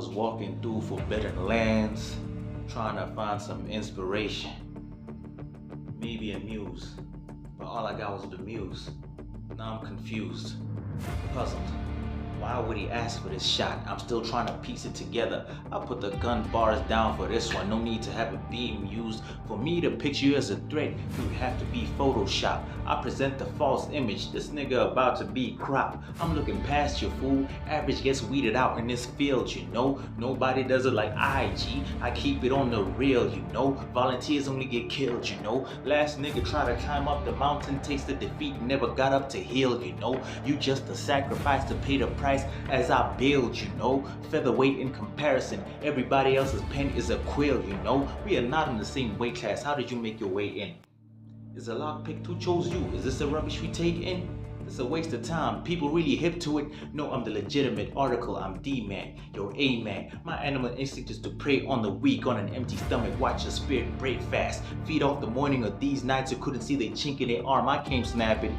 was walking through forbidden lands, trying to find some inspiration. Maybe a muse, but all I got was the muse. Now I'm confused, puzzled. Why would he ask for this shot? I'm still trying to piece it together. I put the gun bars down for this one. No need to have a beam used. For me to picture you as a threat, you would have to be Photoshop. I present the false image. This nigga about to be cropped. I'm looking past you, fool. Average gets weeded out in this field, you know. Nobody does it like IG. I keep it on the real, you know. Volunteers only get killed, you know. Last nigga tried to climb up the mountain, tasted defeat, never got up to heal, you know. You just a sacrifice to pay the price as I build, you know. Featherweight in comparison, everybody else's pen is a quill, you know. We are not in the same weight class. How did you make your way in? Is a lockpick who chose you? Is this the rubbish we take in? It's a waste of time. People really hip to it. No, I'm the legitimate article. I'm D-man, your A-man. My animal instinct is to prey on the weak. On an empty stomach, watch your spirit break fast. Feed off the morning of these nights who couldn't see the chink in their arm. I came snapping.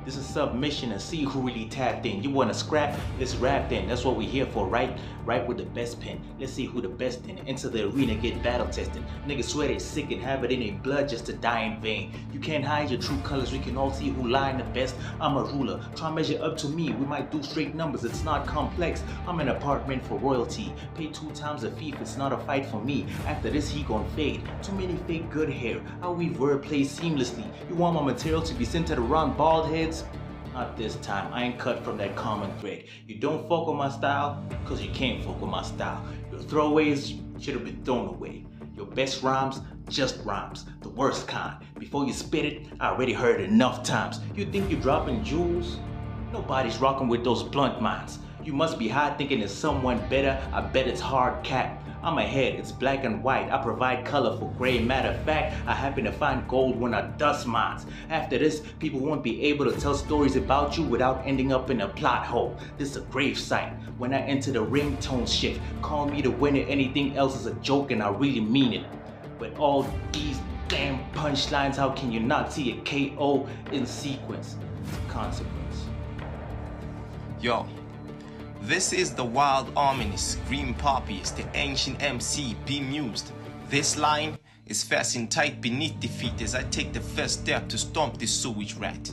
This is submission and see who really tapped in. You wanna scrap? Let's rap then. That's what we're here for, right? Right with the best pen. Let's see who the best in. Enter the arena, get battle tested. Niggas swear they sick and have it in their blood just to die in vain. You can't hide your true colors. We can all see who lying the best. I'm a ruler. Try to measure up to me. We might do straight numbers. It's not complex. I'm an apartment for royalty. Pay 2 times a fee if it's not a fight for me. After this, he gon' fade. Too many fake good hair. I weave wordplay seamlessly. You want my material to be centered around bald heads? Not this time. I ain't cut from that common thread. You don't fuck with my style, cause you can't fuck with my style. Your throwaways should have been thrown away. Your best rhymes, just rhymes. The worst kind. Before you spit it, I already heard it enough times. You think you're dropping jewels? Nobody's rocking with those blunt minds. You must be high thinking it's someone better. I bet it's hard cap. I'm ahead, it's black and white. I provide color for gray. Matter of fact, I happen to find gold when I dust mines. After this, people won't be able to tell stories about you without ending up in a plot hole. This is a grave site. When I enter the ringtone shift, call me the winner. Anything else is a joke and I really mean it. But all these damn punchlines, how can you not see a KO in sequence? It's a consequence. Yo. This is the wild ominous, green poppies, the ancient MC, Bemused. This line is fastened tight beneath the feet as I take the first step to stomp this sewage rat.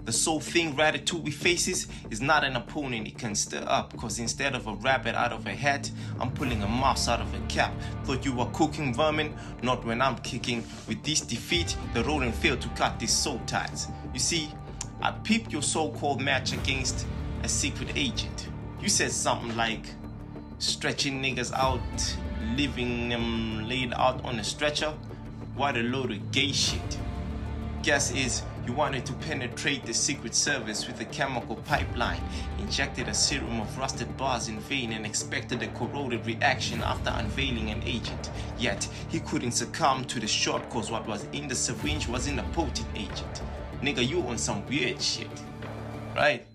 The sole thing Ratatouille faces is not an opponent it can stir up, cause instead of a rabbit out of a hat, I'm pulling a mouse out of a cap. Thought you were cooking vermin? Not when I'm kicking. With this defeat, the rodent failed to cut these soul ties. You see, I peeped your so-called match against a secret agent. You said something like stretching niggas out, leaving them laid out on a stretcher. What a load of gay shit. Guess is you wanted to penetrate the Secret Service with a chemical pipeline, injected a serum of rusted bars in vein and expected a corroded reaction after unveiling an agent. Yet he couldn't succumb to the shot cause what was in the syringe wasn't a potent agent. Nigga, you on some weird shit, right?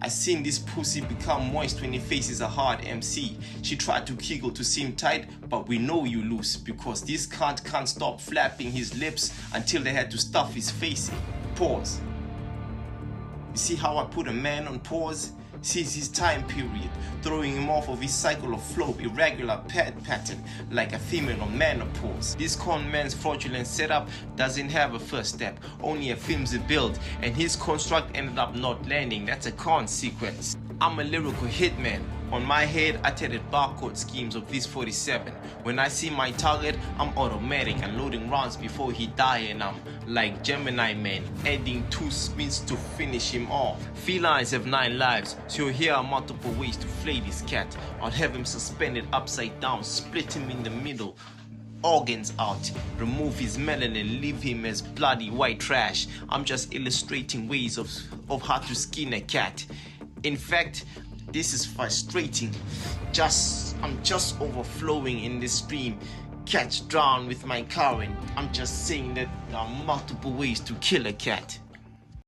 I seen this pussy become moist when he faces a hard MC. She tried to giggle to seem tight, but we know you loose because this cunt can't stop flapping his lips until they had to stuff his face in. Pause. You see how I put a man on pause? Sees his time period, throwing him off of his cycle of flow, irregular pattern, like a female on menopause. This con man's fraudulent setup doesn't have a first step, only a flimsy build, and his construct ended up not landing. That's a consequence. I'm a lyrical hitman. On my head, I tethered barcode schemes of this 47. When I see my target, I'm automatic and loading rounds before he die, and I'm like Gemini man, adding 2 spins to finish him off. Felines have 9 lives, so here are multiple ways to flay this cat. I'll have him suspended upside down, split him in the middle, organs out, remove his melanin, leave him as bloody white trash. I'm just illustrating ways of how to skin a cat. In fact, this is frustrating. I'm just overflowing in this stream. Catch drown with my current. I'm just saying that there are multiple ways to kill a cat.